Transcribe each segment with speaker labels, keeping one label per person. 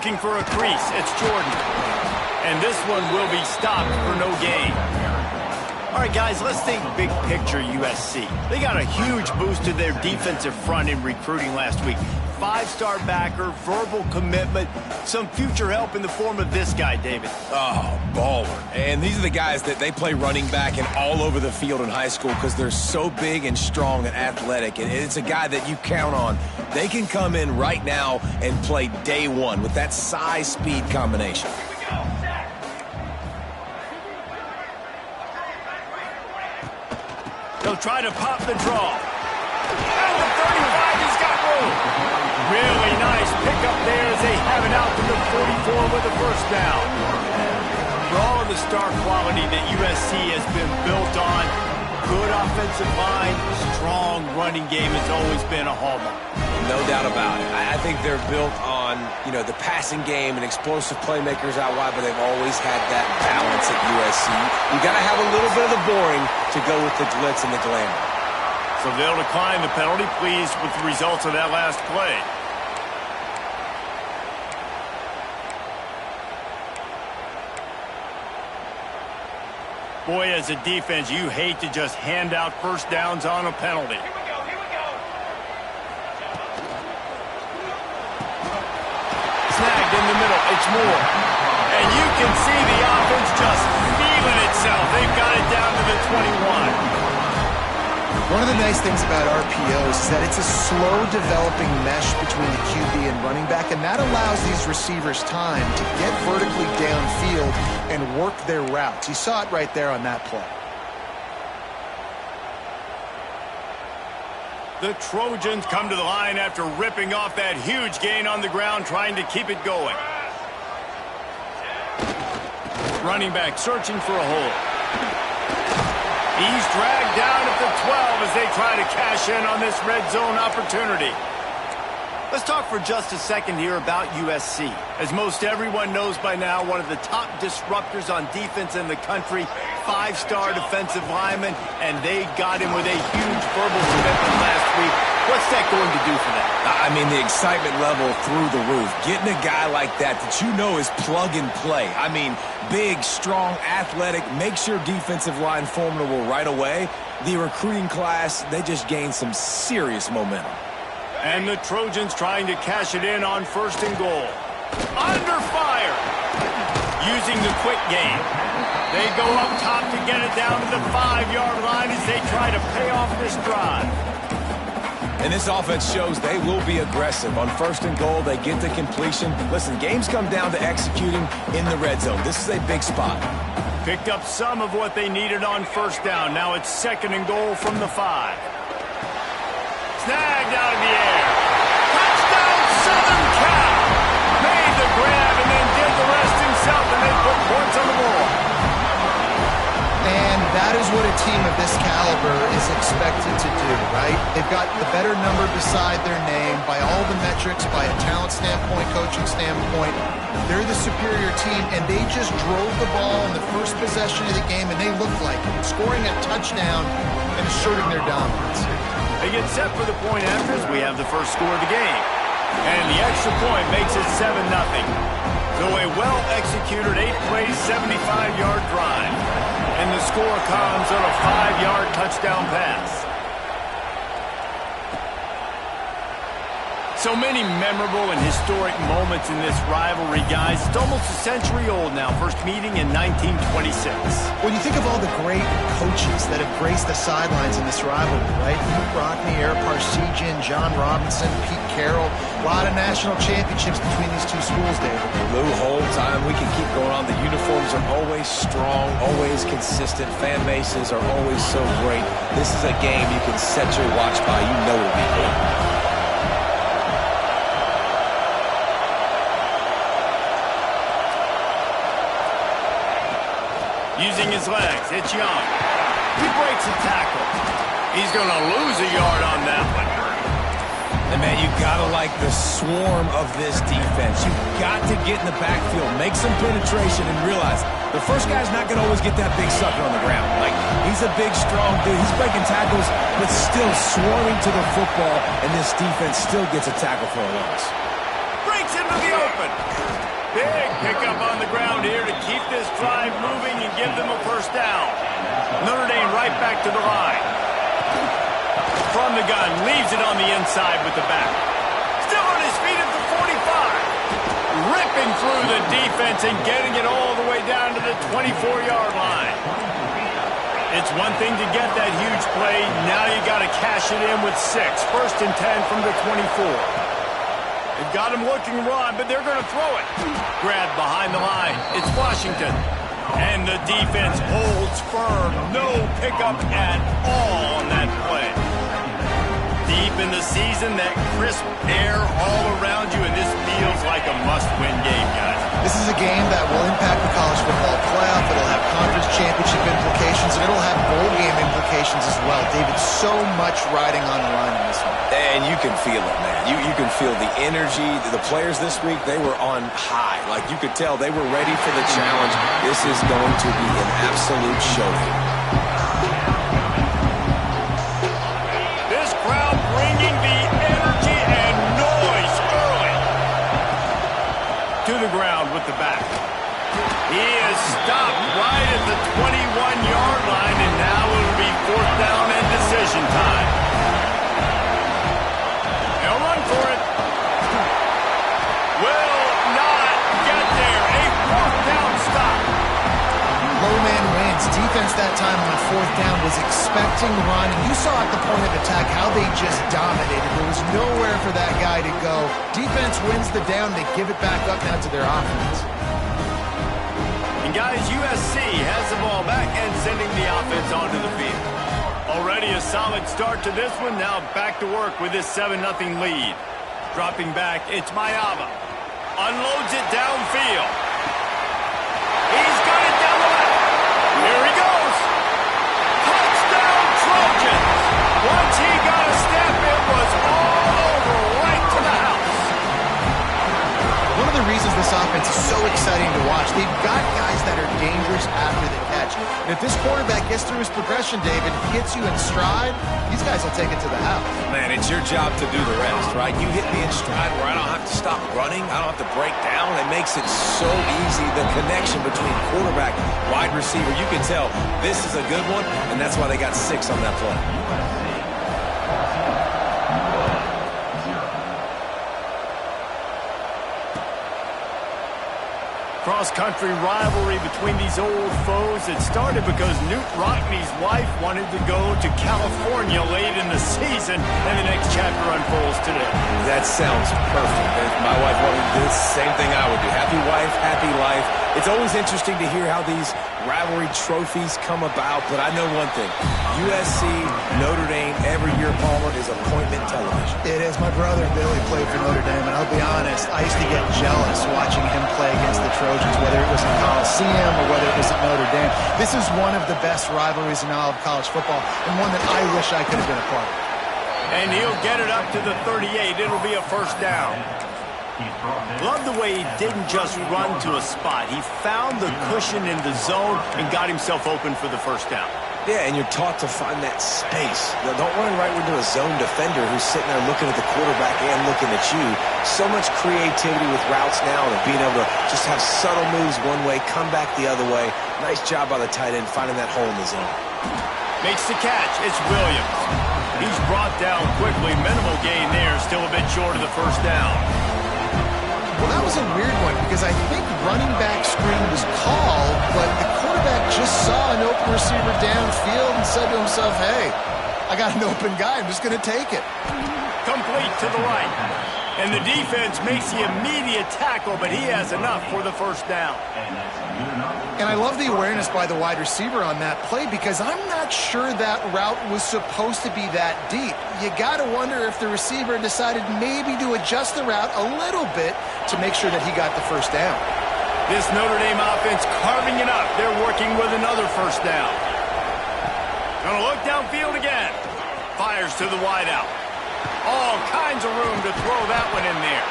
Speaker 1: looking for a crease. It's Jordan. And this one will be stopped for no gain. All right, guys, let's think big picture USC. They got a huge boost to their defensive front in recruiting last week. 5-star backer, verbal commitment, some future help in the form of this guy, David.
Speaker 2: Oh, baller. And these are the guys that they play running back and all over the field in high school because they're so big and strong and athletic. And it's a guy that you count on. They can come in right now and play day one with that size-speed combination.
Speaker 1: They'll try to pop the draw. And the 35, he's got room. Really nice pickup there as they have it out to the 44 with a first down. For all of the star quality that USC has been built on, good offensive line, strong running game has always been a hallmark.
Speaker 2: No doubt about it. I think they're built on, the passing game and explosive playmakers out wide, but they've always had that balance at USC. You got to have a little bit of the boring to go with the glitz and the glamour.
Speaker 1: So they'll decline the penalty, pleased with the results of that last play. Boy, as a defense, you hate to just hand out first downs on a penalty. Snagged in the middle, it's Moore. And you can see the offense just feeling itself. They've got it down to the 21.
Speaker 3: One of the nice things about RPOs is that it's a slow-developing mesh between the QB and running back, and that allows these receivers time to get vertically downfield and work their routes. You saw it right there on that play.
Speaker 1: The Trojans come to the line after ripping off that huge gain on the ground, trying to keep it going. Running back searching for a hole. He's dragged down at the 12 as they try to cash in on this red zone opportunity. Let's talk for just a second here about USC. As most everyone knows by now, one of the top disruptors on defense in the country, 5-star defensive lineman, and they got him with a huge verbal commitment last week. What's that going to do for them?
Speaker 2: I mean, the excitement level through the roof. Getting a guy like that you know is plug and play. I mean, big, strong, athletic, makes your defensive line formidable right away. The recruiting class, they just gained some serious momentum.
Speaker 1: And the Trojans trying to cash it in on 1st and goal. Under fire. Using the quick game. They go up top to get it down to the 5-yard line as they try to pay off this drive.
Speaker 2: And this offense shows they will be aggressive. On 1st and goal, they get the completion. Listen, games come down to executing in the red zone. This is a big spot.
Speaker 1: Picked up some of what they needed on 1st down. Now it's 2nd and goal from the 5. Snagged out of the air. Touchdown, Southern Cal. Made the grab and then did the rest himself, and they put points on the board.
Speaker 3: And that is what a team of this caliber is expected to do, right? They've got the better number beside their name by all the metrics, by a talent standpoint, coaching standpoint. They're the superior team, and they just drove the ball in the first possession of the game, and they looked like it, scoring a touchdown and asserting their dominance.
Speaker 1: They get set for the point after as we have the first score of the game. And the extra point makes it 7-0. So a well-executed 8-play, 75-yard drive. And the score comes on a 5-yard touchdown pass. So many memorable and historic moments in this rivalry, guys. It's almost a century old now. First meeting in 1926.
Speaker 3: When you think of all the great coaches that have graced the sidelines in this rivalry, right? Hugh Brockney, Eric Parseghian, John Robinson, Pete Carroll. A lot of national championships between these two schools, David.
Speaker 2: Lou Holtz, we can keep going on. The uniforms are always strong, always consistent. Fan bases are always so great. This is a game you can set your watch by. You know it'll be good.
Speaker 1: Using his legs, it's Young. He breaks a tackle. He's going to lose a yard on that one.
Speaker 2: And, man, you got to like the swarm of this defense. You've got to get in the backfield, make some penetration, and realize the first guy's not going to always get that big sucker on the ground. Like, he's a big, strong dude. He's breaking tackles, but still swarming to the football, and this defense still gets a tackle for a loss.
Speaker 1: Breaks into the open. Big pickup on the ground here to keep this drive moving and give them a first down. Notre Dame right back to the line. From the gun, leaves it on the inside with the back. Still on his feet at the 45. Ripping through the defense and getting it all the way down to the 24-yard line. It's one thing to get that huge play. Now you got to cash it in with 6. 1st and 10 from the 24. They've got him looking raw, but they're going to throw it. Grab behind the line. It's Washington. And the defense holds firm. No pickup at all on that play. Deep in the season, that crisp air all around you, and this feels like a must-win game, guys.
Speaker 3: This is a game that will impact the college football playoff. It'll have conference championship implications, and it'll have bowl game implications as well. David, so much riding on the line in this one.
Speaker 2: And you can feel it, man. You can feel the energy. The players this week, they were on high. Like, you could tell they were ready for the challenge. This is going to be an absolute showdown.
Speaker 1: This crowd bringing the energy and noise early. To the ground with the back. He is stopped right at the 21-yard line, and now it'll be 4th down and decision time. They'll run for it. Will not get there. A 4th down stop.
Speaker 3: Low man wins. Defense that time on 4th down was expecting the run, and you saw at the point of attack how they just dominated. There was nowhere for that guy to go. Defense wins the down. They give it back up now to their offense.
Speaker 1: And guys, USC has the ball back and sending the offense onto the field. Already a solid start to this one. Now back to work with this 7-0 lead. Dropping back, it's Mayava. Unloads it downfield. He's got it down the left. Here he goes. Touchdown Trojans. Once he got a step, it was all over right to the house.
Speaker 3: One of the reasons this offense is so exciting to watch, they've got guys that are dangerous after the catch. And if this quarterback gets through his progression, David, gets you in stride, these guys will take it to the house.
Speaker 2: Man, it's your job to do the rest, right? You hit me in stride where I don't have to stop running. I don't have to break down. It makes it so easy. The connection between quarterback, wide receiver, you can tell this is a good one, and that's why they got 6 on that play.
Speaker 1: Cross-country rivalry between these old foes. It started because Newt Rockney's wife wanted to go to California late in the season, and the next chapter unfolds today.
Speaker 2: That sounds perfect. If my wife wanted to do the same thing I would do. Happy wife, happy life. It's always interesting to hear how these rivalry trophies come about, but I know one thing. USC, Notre Dame, every year, Palmer, is appointment television.
Speaker 3: It is. My brother Billy played for Notre Dame, and I'll be honest, I used to get jealous watching him play against the Trojans, whether it was in Coliseum or whether it was at Notre Dame. This is one of the best rivalries in all of college football, and one that I wish I could have been a part of.
Speaker 1: And he'll get it up to the 38. It'll be a first down. Love the way he didn't just run to a spot. He found the cushion in the zone and got himself open for the first down.
Speaker 2: Yeah, and you're taught to find that space. Now, don't run right into a zone defender who's sitting there looking at the quarterback and looking at you. So much creativity with routes now and being able to just have subtle moves one way, come back the other way. Nice job by the tight end finding that hole in the zone.
Speaker 1: Makes the catch. It's Williams. He's brought down quickly. Minimal gain there. Still a bit short of the first down.
Speaker 3: Well, that was a weird one because I think running back screen was called, but the quarterback just saw an open receiver downfield and said to himself, hey, I got an open guy. I'm just going to take it.
Speaker 1: Complete to the right. And the defense makes the immediate tackle, but he has enough for the first down.
Speaker 3: And I love the awareness by the wide receiver on that play because I'm not sure that route was supposed to be that deep. You got to wonder if the receiver decided maybe to adjust the route a little bit to make sure that he got the first down.
Speaker 1: This Notre Dame offense carving it up. They're working with another first down. Gonna look downfield again. Fires to the wideout. All kinds of room to throw that one in there.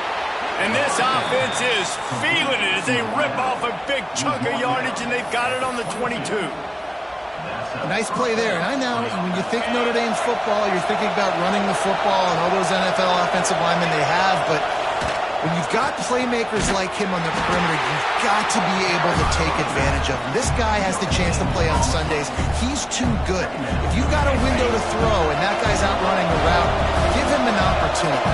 Speaker 1: And this offense is feeling it as they rip off a big chunk of yardage, and they've got it on the 22.
Speaker 3: Nice play there. And I know when you think Notre Dame football, you're thinking about running the football and all those NFL offensive linemen they have, but When you've got playmakers like him on the perimeter, you've got to be able to take advantage of him. This guy has the chance to play on Sundays. He's too good. If you've got a window to throw and that guy's out running the route, give him an opportunity.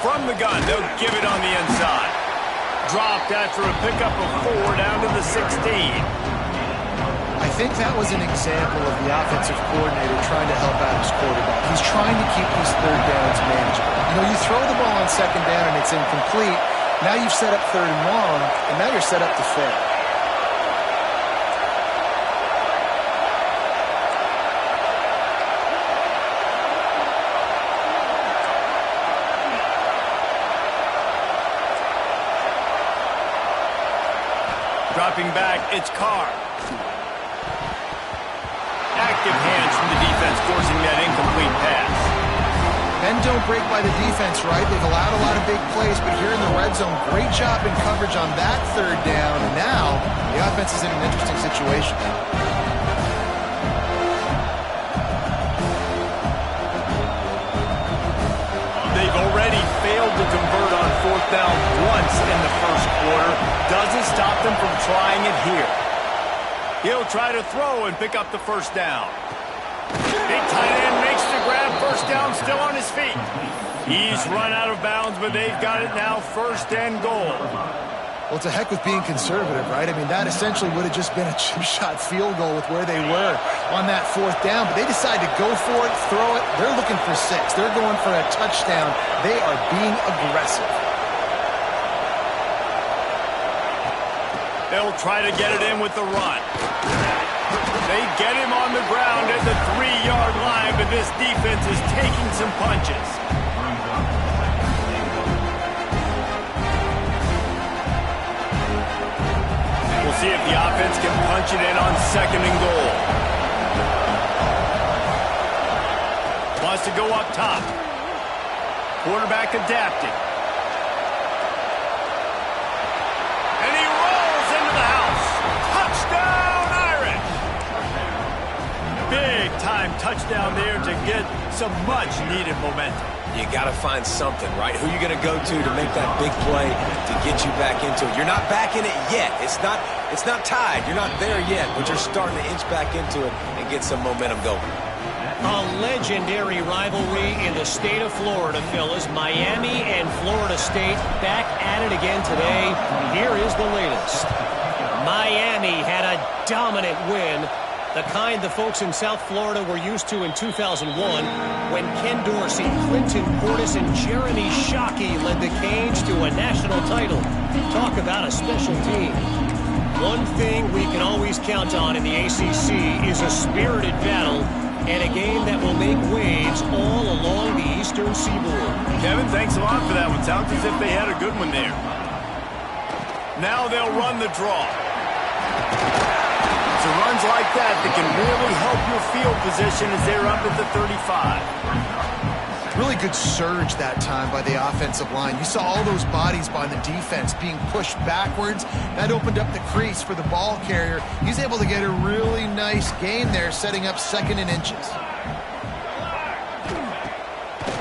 Speaker 1: From the gun, they'll give it on the inside. Dropped after a pickup of 4 down to the 16.
Speaker 3: I think that was an example of the offensive coordinator trying to help out his quarterback. He's trying to keep these third downs manageable. You know, you throw the ball on second down and it's incomplete. Now you've set up 3rd and long, and now you're set up to fail.
Speaker 1: Dropping back, it's Carr. Active hands from the defense forcing that incomplete pass.
Speaker 3: Men don't break by the defense, right? They've allowed a lot of big plays, but here in the red zone, great job in coverage on that 3rd down, and now the offense is in an interesting situation.
Speaker 1: They've already failed to convert on 4th down once in the first quarter. Doesn't stop them from trying it here. He'll try to throw and pick up the 1st down. Big tight end makes the grab. 1st down, still on his feet. He's run out of bounds, but they've got it now 1st and goal.
Speaker 3: Well, it's a heck with being conservative, right? I mean, that essentially would have just been a chip-shot field goal with where they were on that 4th down, but they decided to go for it, throw it. They're looking for 6. They're going for a touchdown. They are being aggressive.
Speaker 1: They'll try to get it in with the run. They get him on the ground at the 3-yard line, but this defense is taking some punches. We'll see if the offense can punch it in on 2nd and goal. Wants to go up top. Quarterback adapting. And he rolls into the house. Touchdown, Irish! Big-time touchdown there to get some much-needed momentum.
Speaker 2: You got to find something, right? Who are you going to go to make that big play to get you back into it? You're not back in it yet. It's not tied. You're not there yet, but you're starting to inch back into it and get some momentum going.
Speaker 4: A legendary rivalry in the state of Florida, fellas. Miami and Florida State back at it again today. Here is the latest. Miami had a dominant win, the kind the folks in South Florida were used to in 2001 when Ken Dorsey, Clinton Portis, and Jeremy Shockey led the Canes to a national title. Talk about a special team. One thing we can always count on in the ACC is a spirited battle and a game that will make waves all along the Eastern Seaboard.
Speaker 1: Kevin, thanks a lot for that one. Sounds as if they had a good one there. Now they'll run the draw. So runs like that can really help your field position as they're up at the 35.
Speaker 3: Really good surge that time by the offensive line. You saw all those bodies by the defense being pushed backwards. That opened up the crease for the ball carrier. He's able to get a really nice gain there, setting up 2nd and inches.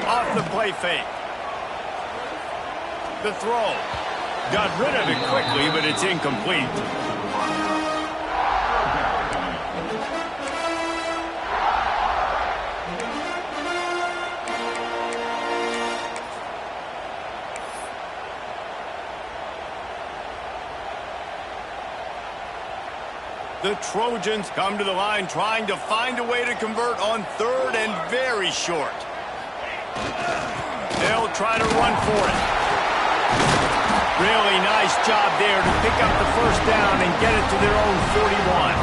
Speaker 1: Off the play fake. The throw. Got rid of it quickly, but it's incomplete. The Trojans come to the line trying to find a way to convert on 3rd and very short. They'll try to run for it. Really nice job there to pick up the 1st down and get it to their own 41.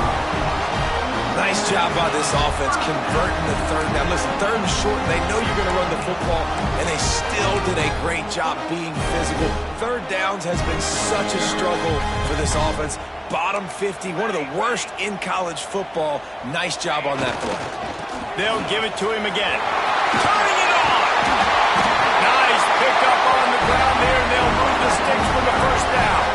Speaker 2: Nice job by this offense converting the 3rd down. Listen, 3rd and short, they know you're going to run the football, and they still did a great job being physical. 3rd downs has been such a struggle for this offense. Bottom 50, one of the worst in college football. Nice job on that play.
Speaker 1: They'll give it to him again. Turning it on! Nice pickup on the ground there, and they'll move the sticks for the 1st down.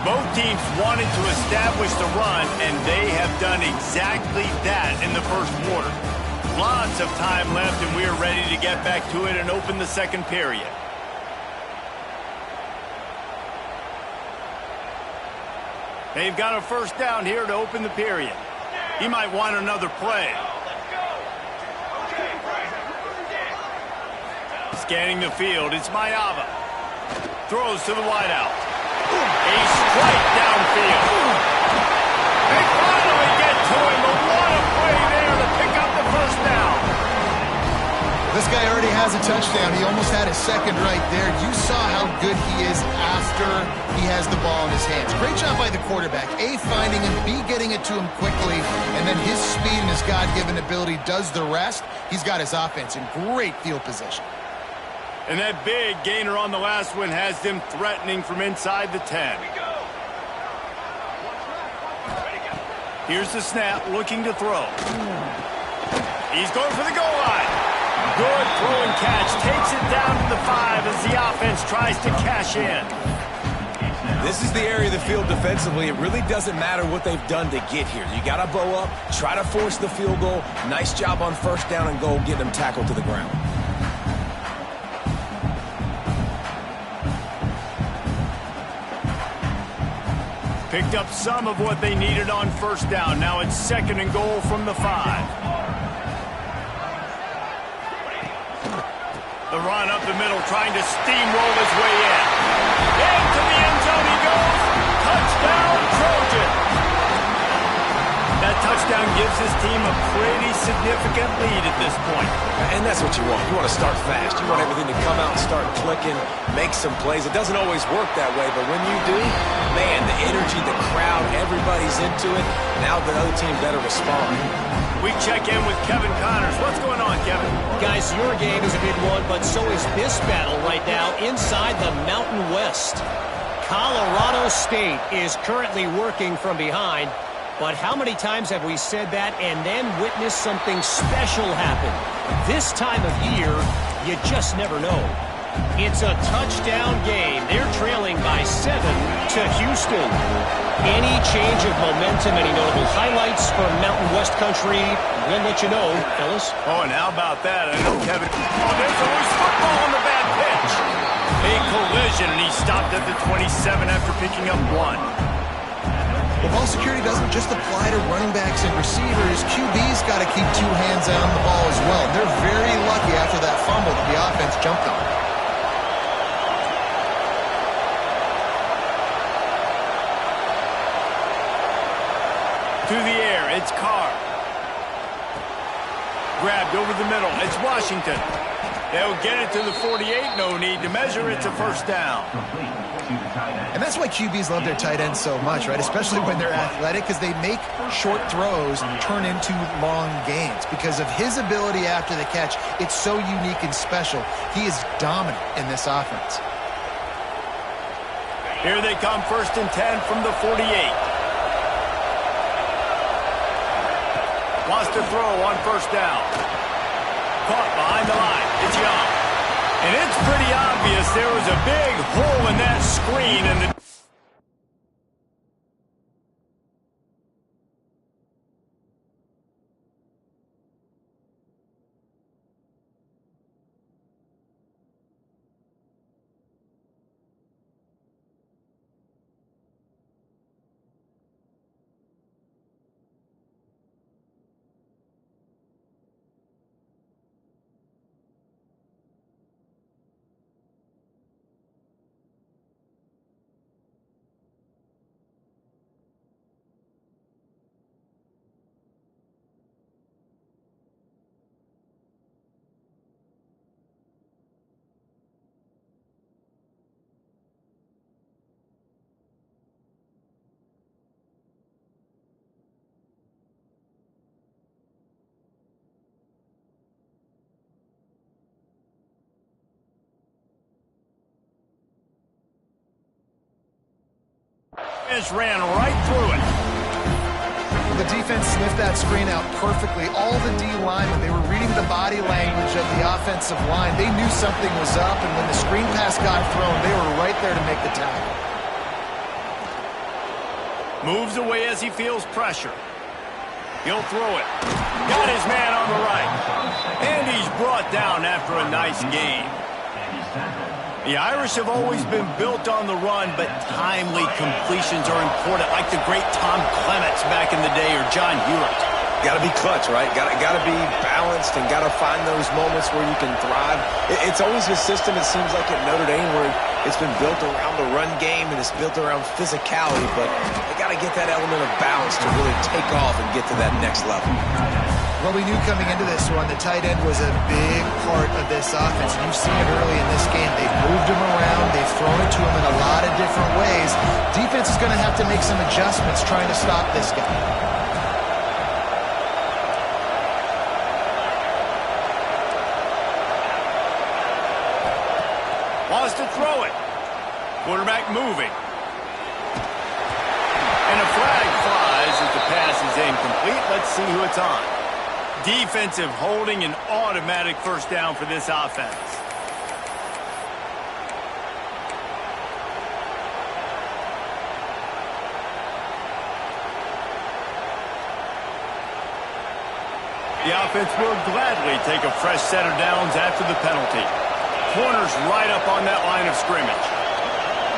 Speaker 1: Both teams wanted to establish the run, and they have done exactly that in the first quarter. Lots of time left, and we are ready to get back to it and open the second period. They've got a first down here to open the period. He might want another play. Scanning the field, it's Mayava. Throws to the wideout. A strike downfield. They finally get to him, but what a play there to pick up the first down.
Speaker 3: This guy already has a touchdown. He almost had his second right there. You saw how good he is after he has the ball in his hands. Great job by the quarterback. A, finding him, B, getting it to him quickly, and then his speed and his God-given ability does the rest. He's got his offense in great field position.
Speaker 1: And that big gainer on the last one has them threatening from inside the 10. Here's the snap, looking to throw. He's going for the goal line. Good throw and catch. Takes it down to the 5 as the offense tries to cash in.
Speaker 2: This is the area of the field defensively. It really doesn't matter what they've done to get here. You got to bow up, try to force the field goal. Nice job on first down and goal, getting them tackled to the ground.
Speaker 1: Picked up some of what they needed on first down. Now it's second and goal from the 5. The run up the middle, trying to steamroll his way in. Into the end zone he goes. Touchdown, Trojan. That touchdown gives his team a pretty significant lead at this point.
Speaker 2: And that's what you want. You want to start fast. You want everything to come out and start clicking, make some plays. It doesn't always work that way, but when you do, man, the energy, the crowd, everybody's into it. Now the other team better respond.
Speaker 1: We check in with Kevin Connors. What's going on, Kevin?
Speaker 4: Guys, your game is a big one, but so is this battle right now inside the Mountain West. Colorado State is currently working from behind. But how many times have we said that and then witnessed something special happen? This time of year, you just never know. It's a touchdown game. They're trailing by 7 to Houston. Any change of momentum, any notable highlights from Mountain West Country? We'll let you know, fellas.
Speaker 1: Oh, and how about that? I know Kevin. Oh, there's a loose football on the bad pitch. A collision, and he stopped at the 27 after picking up 1.
Speaker 3: The ball security doesn't just apply to running backs and receivers. QB's got to keep 2 hands on the ball as well. They're very lucky after that fumble that the offense jumped on.
Speaker 1: To the air, it's Carr. Grabbed over the middle, it's Washington. They'll get it to the 48, no need to measure, it's a first down.
Speaker 3: And that's why QBs love their tight ends so much, right? Especially when they're athletic, because they make short throws turn into long gains. Because of his ability after the catch, it's so unique and special. He is dominant in this offense.
Speaker 1: Here they come, 1st and 10 from the 48. Wants to throw on first down. Caught behind the line. It's Young. And it's pretty obvious there was a big hole in that screen. And the ran right through it.
Speaker 3: The defense sniffed that screen out perfectly. All the D linemen, they were reading the body language of the offensive line. They knew something was up, and when the screen pass got thrown, they were right there to make the tackle.
Speaker 1: Moves away as he feels pressure. He'll throw it. Got his man on the right. And he's brought down after a nice gain. The Irish have always been built on the run, but timely completions are important, like the great Tom Clements back in the day or John Hewitt.
Speaker 2: Got to be clutch, right? Got to be balanced and got to find those moments where you can thrive. It's always a system, it seems like, at Notre Dame where it's been built around the run game and it's built around physicality, but they got to get that element of balance to really take off and get to that next level.
Speaker 3: Well, we knew coming into this one, the tight end was a big part of this offense. You've seen it early in this game. They've moved him around. They've thrown it to him in a lot of different ways. Defense is going to have to make some adjustments trying to stop this guy.
Speaker 1: Wants to throw it. Quarterback moving. And a flag flies as the pass is incomplete. Let's see who it's on. Defensive holding, an automatic first down for this offense. The offense will gladly take a fresh set of downs after the penalty. Corners right up on that line of scrimmage.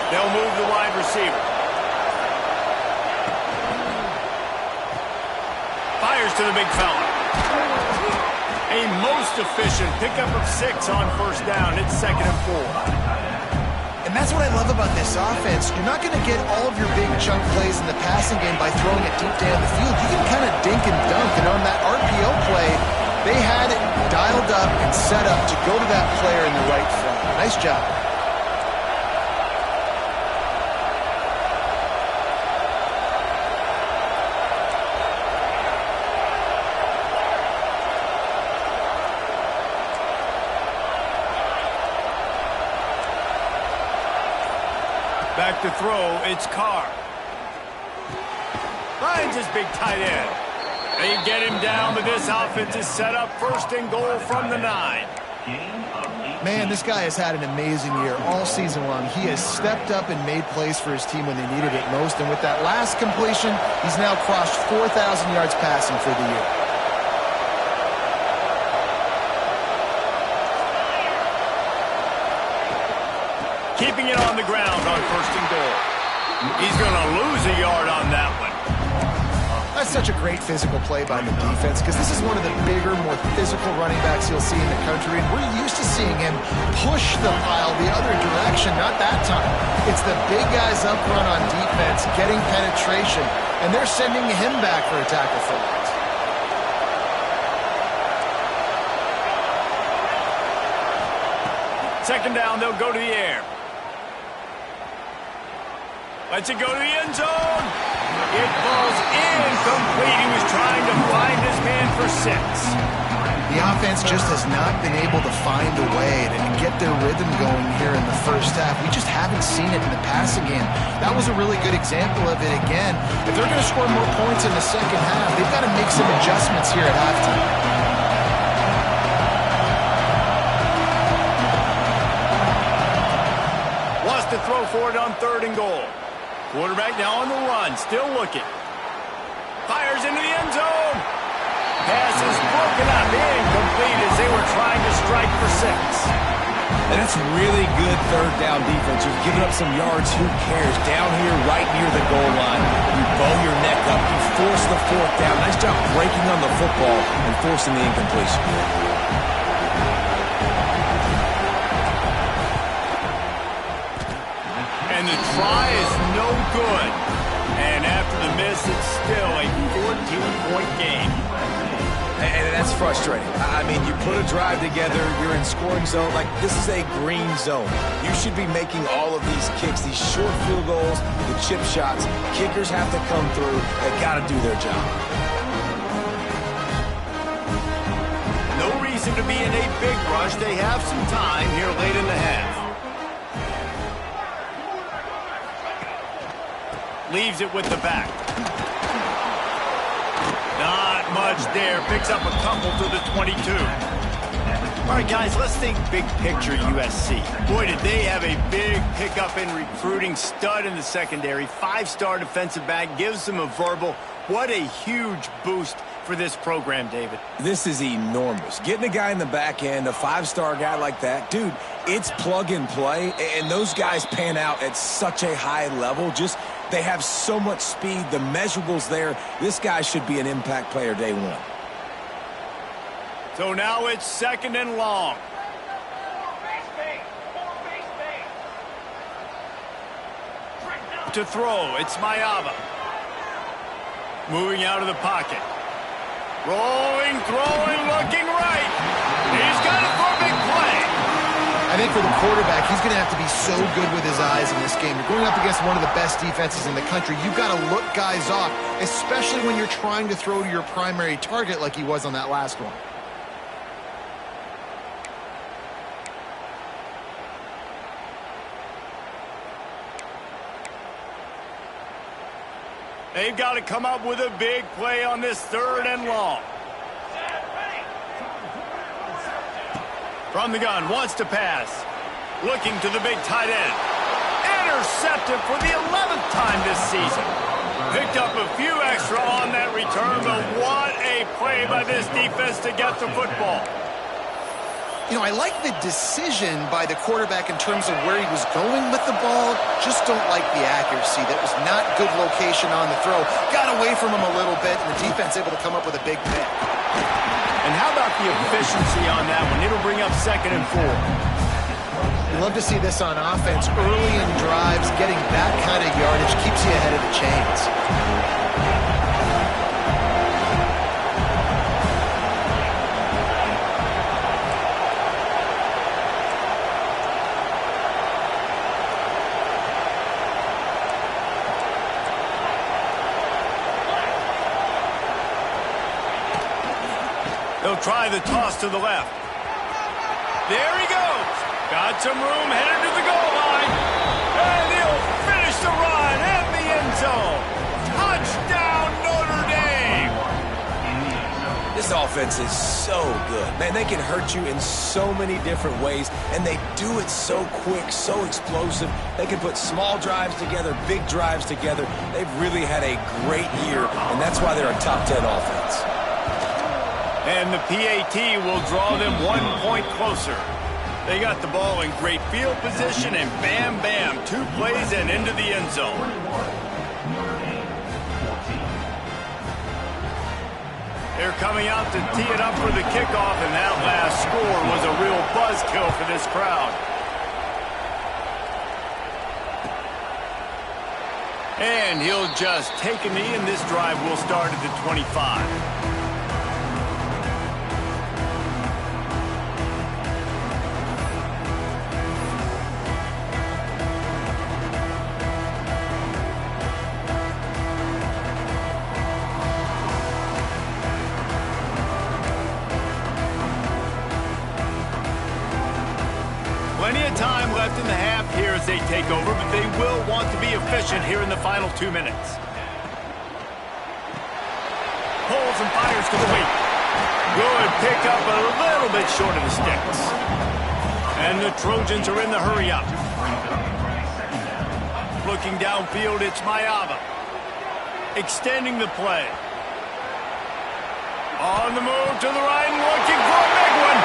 Speaker 1: They'll move the wide receiver. Fires to the big fella. A most efficient pickup of 6 on first down. It's 2nd and 4.
Speaker 3: And that's what I love about this offense. You're not going to get all of your big chunk plays in the passing game by throwing it deep down the field. You can kind of dink and dunk. And on that RPO play, they had it dialed up and set up to go to that player in the right front. Nice job.
Speaker 1: Back to throw, it's Carr. Finds his big tight end. They get him down, but this offense is set up 1st and goal from the 9.
Speaker 3: Man, this guy has had an amazing year all season long. He has stepped up and made plays for his team when they needed it most. And with that last completion, he's now crossed 4,000 yards passing for the year.
Speaker 1: Keeping it on the ground on 1st and goal. He's going to lose a yard on that one.
Speaker 3: That's such a great physical play by the defense because this is one of the bigger, more physical running backs you'll see in the country, and we're used to seeing him push the pile the other direction, not that time. It's the big guys up front on defense getting penetration, and they're sending him back for a tackle for loss.
Speaker 1: Second down, they'll go to the air. Lets it go to the end zone. It falls incomplete. He was trying to find his man for 6.
Speaker 3: The offense just has not been able to find a way to get their rhythm going here in the first half. We just haven't seen it in the passing game. That was a really good example of it again. If they're going to score more points in the second half, they've got to make some adjustments here at halftime.
Speaker 1: Wants to throw for it on 3rd and goal. Quarterback now on the run, still looking. Fires into the end zone. Pass is broken up, incomplete as they were trying to strike for 6.
Speaker 2: And that's really good 3rd down defense. You've given up some yards, who cares? Down here right near the goal line, you bow your neck up, you force the 4th down. Nice job breaking on the football and forcing the incompletion.
Speaker 1: And the try is no good. And after the miss, it's still a 14-point game.
Speaker 2: And that's frustrating. I mean, you put a drive together, you're in scoring zone. Like, this is a green zone. You should be making all of these kicks, these short field goals, the chip shots. Kickers have to come through. They got to do their job.
Speaker 1: No reason to be in a big rush. They have some time here late in the half. Leaves it with the back. Not much there. Picks up a couple to the 22. All right, guys, let's think big picture USC. Boy, did they have a big pickup in recruiting. Stud in the secondary. 5-star defensive back. Gives them a verbal. What a huge boost for this program, David.
Speaker 2: This is enormous. Getting a guy in the back end, a 5-star guy like that, dude, it's plug and play, and those guys pan out at such a high level. Just, they have so much speed. The measurables there. This guy should be an impact player day one.
Speaker 1: So now it's 2nd and long. To throw, it's Mayava. Moving out of the pocket. Rolling, throwing, looking right. He's got it for a big play.
Speaker 3: I think for the quarterback, he's going to have to be so good with his eyes in this game. You're going up against one of the best defenses in the country. You've got to look guys off, especially when you're trying to throw to your primary target like he was on that last one.
Speaker 1: They've got to come up with a big play on this 3rd and long. From the gun, wants to pass. Looking to the big tight end. Intercepted for the 11th time this season. Picked up a few extra on that return, but what a play by this defense to get the football.
Speaker 3: You know, I like the decision by the quarterback in terms of where he was going with the ball. Just don't like the accuracy. That was not good location on the throw. Got away from him a little bit, and the defense able to come up with a big pick.
Speaker 1: And how about the efficiency on that one? It'll bring up 2nd and 4.
Speaker 3: You love to see this on offense. Early in drives, getting that kind of yardage keeps you ahead of the chains.
Speaker 1: He'll try the toss to the left. There he goes. Got some room, headed to the goal line. And he'll finish the run in the end zone. Touchdown, Notre Dame.
Speaker 2: This offense is so good. Man, they can hurt you in so many different ways, and they do it so quick, so explosive. They can put small drives together, big drives together. They've really had a great year, and that's why they're a top 10 offense.
Speaker 1: And the PAT will draw them 1 point closer. They got the ball in great field position, and bam, bam, 2 plays and into the end zone. They're coming out to tee it up for the kickoff, and that last score was a real buzzkill for this crowd. And he'll just take a knee, and this drive will start at the 25. Plenty of time left in the half here as they take over, but they will want to be efficient here in the final 2 minutes. Pulls and fires complete. Good pick up a little bit short of the sticks. And the Trojans are in the hurry up. Looking downfield, it's Mayava. Extending the play. On the move to the right and looking for a big one.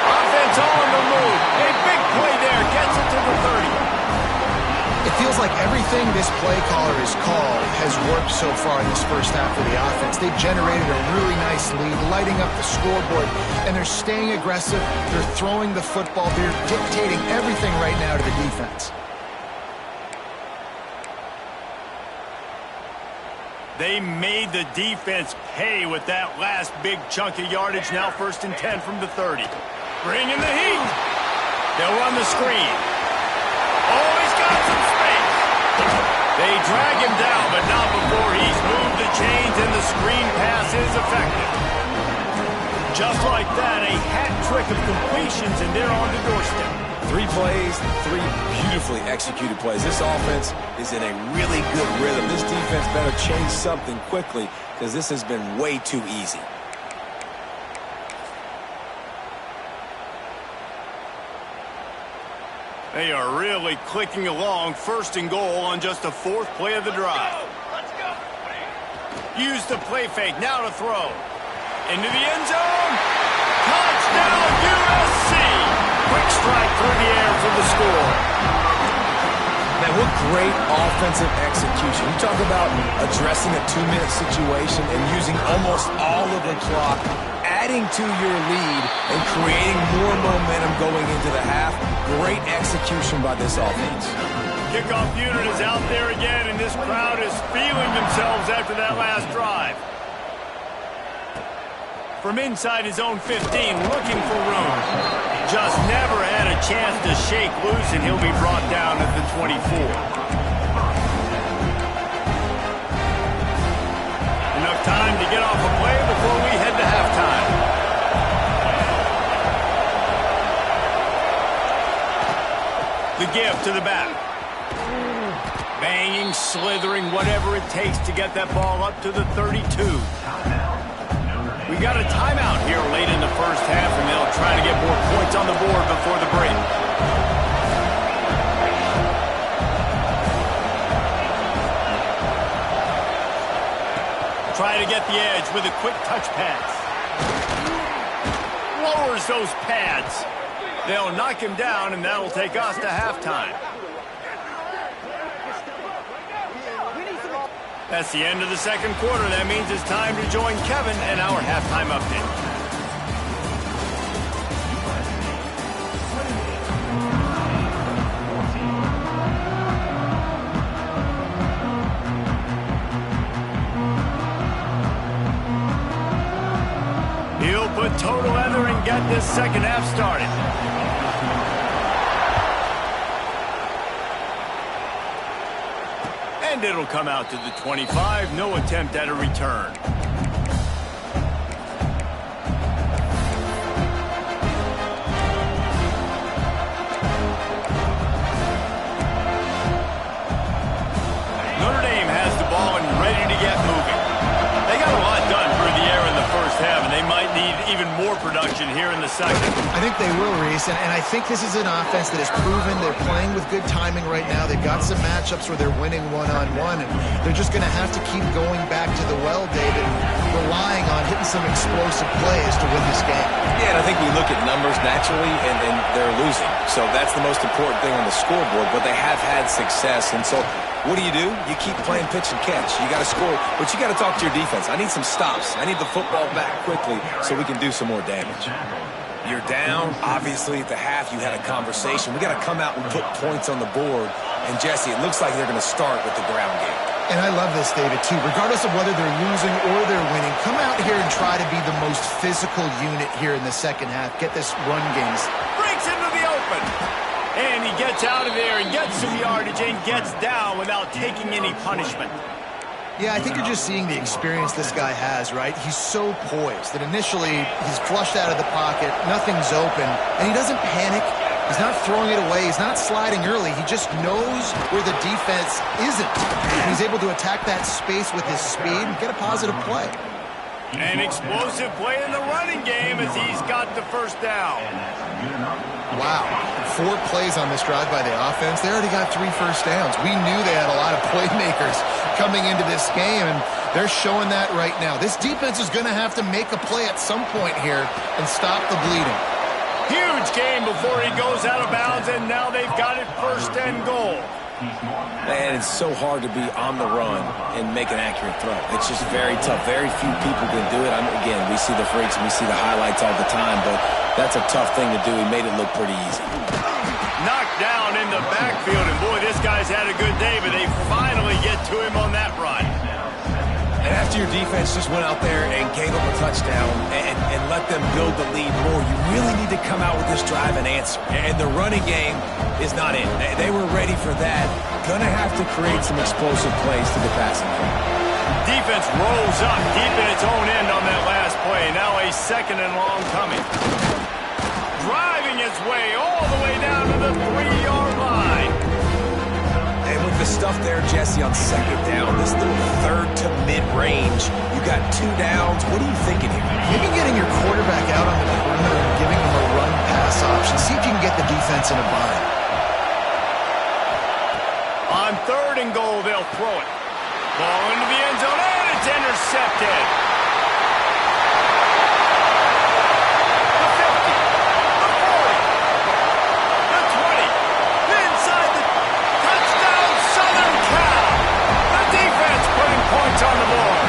Speaker 1: Offense on the move. A big play there. Gets it to the 30.
Speaker 3: It feels like everything this play caller has called has worked so far in this first half of the offense. They've generated a really nice lead, lighting up the scoreboard, and they're staying aggressive. They're throwing the football. They're dictating everything right now to the defense.
Speaker 1: They made the defense pay with that last big chunk of yardage. Now 1st and 10 from the 30. Bringing the heat. They'll run the screen. Oh, he's got some space. They drag him down, but not before he's moved the chains, and the screen pass is effective. Just like that, a hat trick of completions, and they're on the doorstep.
Speaker 2: 3 plays, 3 beautifully executed plays. This offense is in a really good rhythm. This defense better change something quickly because this has been way too easy.
Speaker 1: They are really clicking along, 1st and goal on just the 4th play of the drive. Use the play fake, now to throw. Into the end zone. Touchdown, USC! Quick strike through the air for the score.
Speaker 2: Man, what great offensive execution. You talk about addressing a 2-minute situation and using almost all of the clock, adding to your lead and creating more momentum going into the half. Great execution by this offense.
Speaker 1: Kickoff unit is out there again, and this crowd is feeling themselves after that last drive. From inside his own 15, looking for room. Just never had a chance to shake loose, and he'll be brought down at the 24. Enough time to get off a play before we head to halftime. The give to the back. Banging, slithering, whatever it takes to get that ball up to the 32. We got a timeout here late in the first half, and they'll try to get more points on the board before the break. Try to get the edge with a quick touch pass. Lowers those pads. They'll knock him down, and that'll take us to halftime. That's the end of the second quarter. That means it's time to join Kevin and our halftime update. He'll put total leather and get this second half started. And it'll come out to the 25. No attempt at a return. Notre Dame has the ball and ready to get moving. They got a lot done through the air in the first half, and they might need even more production here in the second.
Speaker 3: I think they will, Reese, and I think this is an offense that has proven they're playing with good timing right now. They've got some matchups where they're winning one-on-one, and they're just going to have to keep going back to the well, David, relying on hitting some explosive plays to win this game.
Speaker 2: Yeah, and I think we look at numbers naturally, and they're losing. So that's the most important thing on the scoreboard, but they have had success, and so what do? You keep playing pitch and catch. You got to score, but you got to talk to your defense. I need some stops. I need the football back quickly so we can do some more damage. You're down. Obviously, at the half, you had a conversation. We got to come out and put points on the board. And, Jesse, it looks like they're going to start with the ground game.
Speaker 3: And I love this, David, too. Regardless of whether they're losing or they're winning, come out here and try to be the most physical unit here in the second half. Get this run game.
Speaker 1: Breaks into the open. And he gets out of there and gets some yardage and gets down without taking any punishment.
Speaker 3: Yeah, I think you're just seeing the experience this guy has, right? He's so poised that initially he's flushed out of the pocket, nothing's open, and he doesn't panic. He's not throwing it away. He's not sliding early. He just knows where the defense isn't. And he's able to attack that space with his speed and get a positive play.
Speaker 1: An explosive play in the running game as he's got the first down.
Speaker 3: Wow. 4 plays on this drive by the offense. They already got 3 first downs. We knew they had a lot of playmakers coming into this game, and they're showing that right now. This defense is going to have to make a play at some point here and stop the bleeding.
Speaker 1: Huge game before he goes out of bounds, and now they've got it 1st and goal.
Speaker 2: Man, it's so hard to be on the run and make an accurate throw. It's just very tough. Very few people can do it. Again, we see the freaks and we see the highlights all the time, but that's a tough thing to do. He made it look pretty easy.
Speaker 1: Knocked down in the backfield, and boy, this guy's had a good day, but they finally get to him on that run.
Speaker 2: And after your defense just went out there and gave them a touchdown and let them build the lead more, you really need to come out with this drive and answer. And the running game is not in. They were ready for that. Gonna have to create some explosive plays to the passing game.
Speaker 1: Defense rolls up deep in its own end on that last play. Now a 2nd and long coming. Driving its way all the way down to the 3-yard line.
Speaker 2: And with the stuff there, Jesse, on 2nd down, this little 3rd to mid-range, you got 2 downs. What are you thinking here?
Speaker 3: Maybe getting your quarterback out on the perimeter and giving him a run-pass option. See if you can get the defense in a bind.
Speaker 1: On 3rd and goal, they'll throw it. Ball into the end zone, and it's intercepted. The 50, the 40, the 20, inside the touchdown, Southern Cal. The defense putting points on the board.